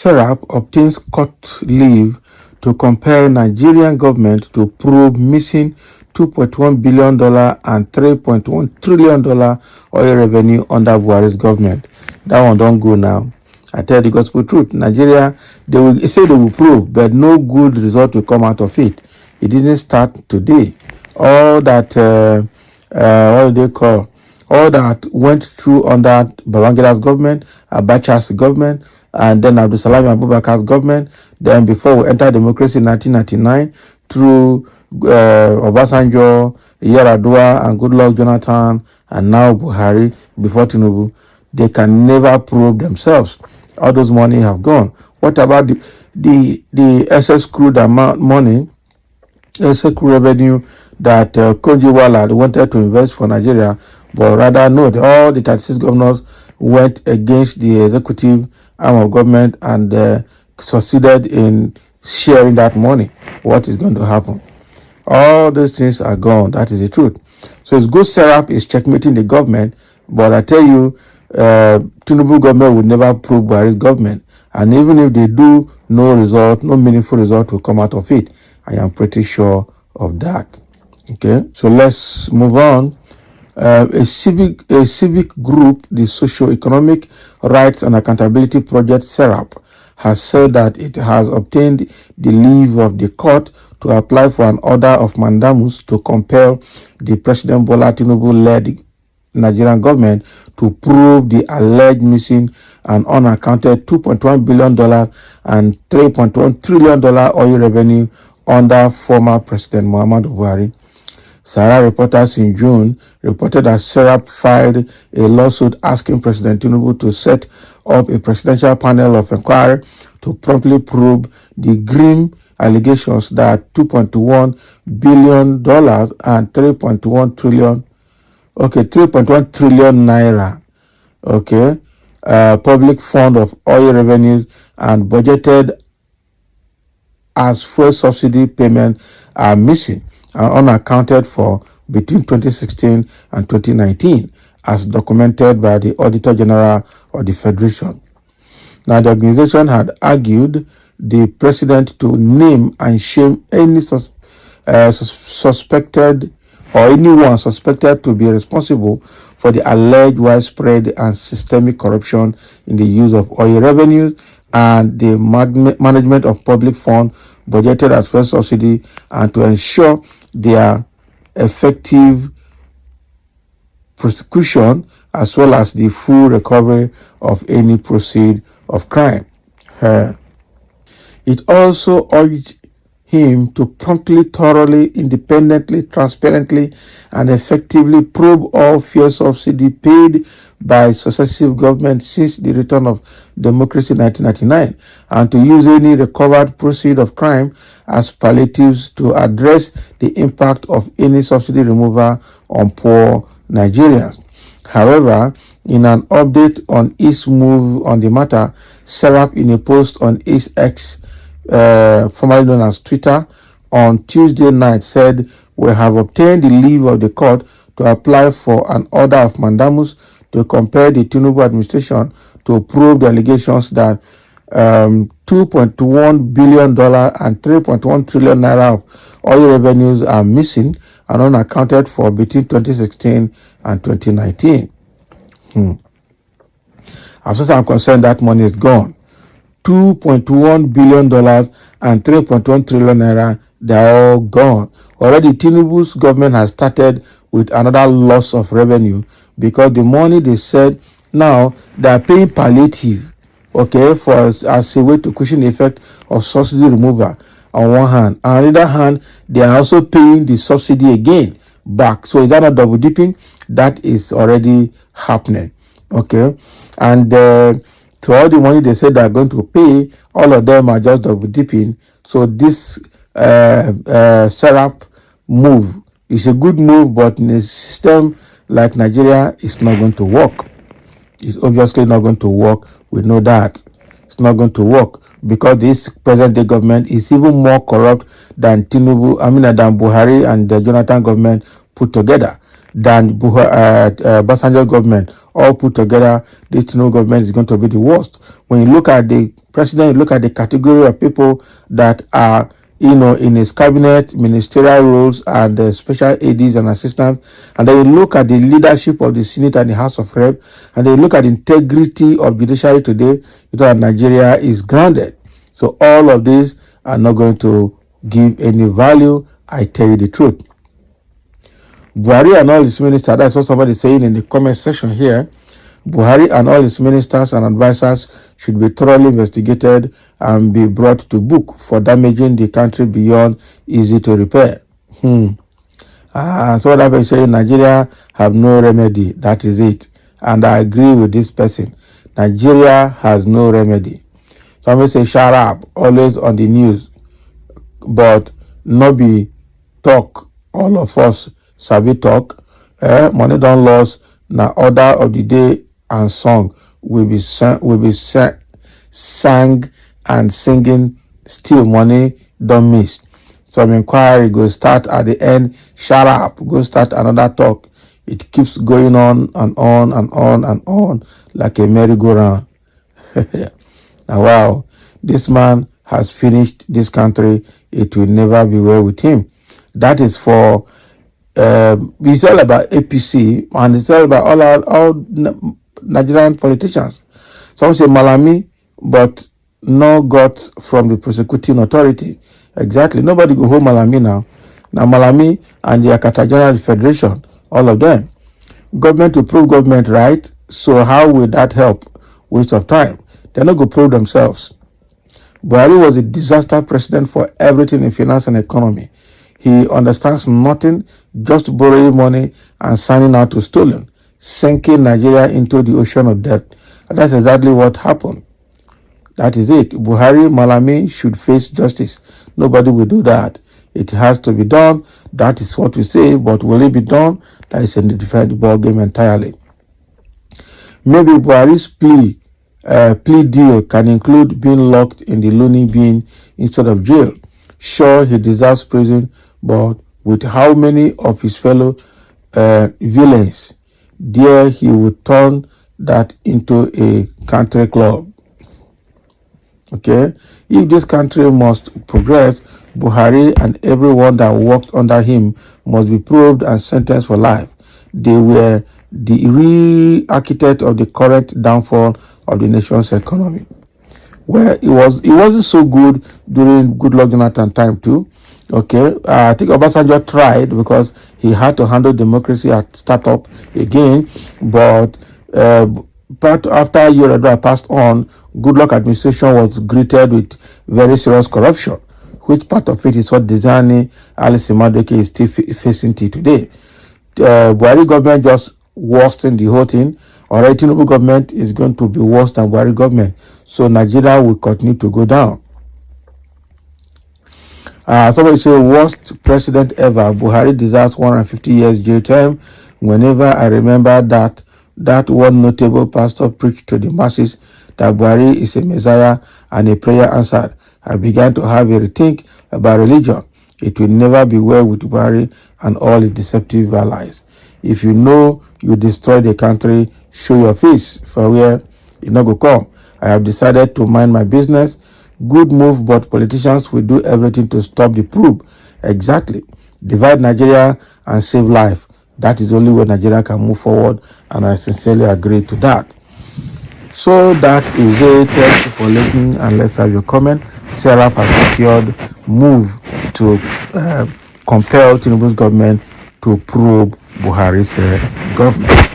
Serap obtains court leave to compel Nigerian government to probe missing $2.1 billion and $3.1 trillion oil revenue under Buhari's government. That one don't go now. I tell the gospel truth. Nigeria, they will say they will probe, but no good result will come out of it. It didn't start today. All that, what do they call? All that went through under Babangida's government, Abacha's government, and then Abdul Salam Abubakar's government. Then before we entered democracy in 1999, through Obasanjo, Yaradua, and Goodluck Jonathan, and now Buhari, before Tinubu, they can never probe themselves. All those money have gone. What about the excess crude amount money, excess crude revenue that Konjiwala wanted to invest for Nigeria, but rather no, all the 36 governors went against the executive arm of government and succeeded in sharing that money. What is going to happen? All those things are gone. That is the truth. So it's good Serap is checkmating the government, but I tell you, Tinubu government will never probe Buhari's government. And even if they do, no result, no meaningful result will come out of it. I am pretty sure of that. Okay, so let's move on. A civic group, the Socio-Economic Rights and Accountability Project SERAP, has said that it has obtained the leave of the court to apply for an order of mandamus to compel the President Bola Tinubu-led Nigerian government to probe the alleged missing and unaccounted $2.1 billion and $3.1 trillion oil revenue under former President Muhammadu Buhari. Sahara reporters in June reported that Serap filed a lawsuit asking President Tinubu to set up a presidential panel of inquiry to promptly probe the grim allegations that $2.1 billion and 3.1 trillion naira, public fund of oil revenues and budgeted as fuel subsidy payment are missing and unaccounted for between 2016 and 2019, as documented by the Auditor General of the Federation. Now, the organization had argued the president to name and shame any suspected or anyone suspected to be responsible for the alleged widespread and systemic corruption in the use of oil revenues and the management of public funds budgeted as fuel subsidy, and to ensure their effective prosecution as well as the full recovery of any proceeds of crime. It also urged him to promptly, thoroughly, independently, transparently, and effectively probe all fuel subsidy paid by successive governments since the return of democracy in 1999, and to use any recovered proceeds of crime as palliatives to address the impact of any subsidy removal on poor Nigerians. However, in an update on its move on the matter, Serap, in a post on its X, formerly known as Twitter, on Tuesday night said, "We have obtained the leave of the court to apply for an order of mandamus to compel the Tinubu administration to probe the allegations that $2.1 billion and 3.1 trillion naira of oil revenues are missing and unaccounted for between 2016 and 2019. As far as I'm concerned, that money is gone. $2.1 billion and 3.1 trillion naira, they're all gone. Already, Tinubu's government has started with another loss of revenue because the money they said now they are paying palliative, for as a way to cushion the effect of subsidy removal on one hand. On the other hand, they are also paying the subsidy again back. So is that not double dipping? That is already happening. And so all the money they said they are going to pay, all of them are just double dipping. So this Serap move is a good move, but in a system like Nigeria, it's not going to work. It's obviously not going to work. We know that. It's not going to work because this present-day government is even more corrupt than than Buhari and the Jonathan government put together. than Basanjo government. All put together, this Tinubu government is going to be the worst. When you look at the president, you look at the category of people that are, in his cabinet, ministerial roles, and special ADs and assistants, and then you look at the leadership of the Senate and the House of Rep, and then you look at the integrity of judiciary today, you know that Nigeria is grounded. So all of these are not going to give any value. I tell you the truth. Buhari and all his ministers, that's what somebody is saying in the comment section here. Buhari and all his ministers and advisors should be thoroughly investigated and be brought to book for damaging the country beyond easy to repair. So what I'm saying, Nigeria have no remedy. That is it. And I agree with this person. Nigeria has no remedy. Somebody say, shut up, always on the news. But no be talk, all of us sabi talk. Money don't loss, na order of the day and song will be sang and singing, still money don't miss. Some inquiry go start at the end, shut up, go start another talk. It keeps going on and on and on and on like a merry-go-round. Now, wow, this man has finished this country. It will never be well with him. That is for, it's all about APC, and it's all about all Nigerian politicians. Some say Malami, but no got from the prosecuting authority. Exactly. Nobody go home Malami now. Now Malami and the Akata General Federation, all of them. Government to prove government right. So how will that help? Waste of time. They're not going to prove themselves. Buhari was a disaster president for everything in finance and economy. He understands nothing, just borrowing money and signing out to stolen, sinking Nigeria into the ocean of debt. And that's exactly what happened. That is it. Buhari, Malami should face justice. Nobody will do that. It has to be done. That is what we say. But will it be done? That is a different ballgame entirely. Maybe Buhari's plea deal can include being locked in the loony bin instead of jail. Sure, he deserves prison, but with how many of his fellow villains, there he would turn that into a country club. Okay, if this country must progress, Buhari and everyone that worked under him must be probed and sentenced for life. They were the re-architect of the current downfall of the nation's economy. Well, it wasn't so good during Goodluck Jonathan time too. Okay, I think Obasanjo tried because he had to handle democracy at startup again, but after Yoradua passed on, Goodluck administration was greeted with very serious corruption, which part of it is what Dizani Alice Madueke is still facing till today. Buhari government just worsened the whole thing. Alright, Tinubu government is going to be worse than Buhari government. So Nigeria will continue to go down. Somebody say worst president ever. Buhari deserves 150 years jail time. Whenever I remember that one notable pastor preached to the masses that Buhari is a messiah and a prayer answered, I began to have a rethink about religion. It will never be well with Buhari and all his deceptive allies. If you know you destroy the country, show your face for where it not go come. I have decided to mind my business. Good move, but politicians will do everything to stop the probe. Exactly. Divide Nigeria and save life. That is the only way Nigeria can move forward, and I sincerely agree to that. So that is it. Thank you for listening, and let's have your comment. Sarah has secured move to compel Tinubu's government to probe Buhari's government.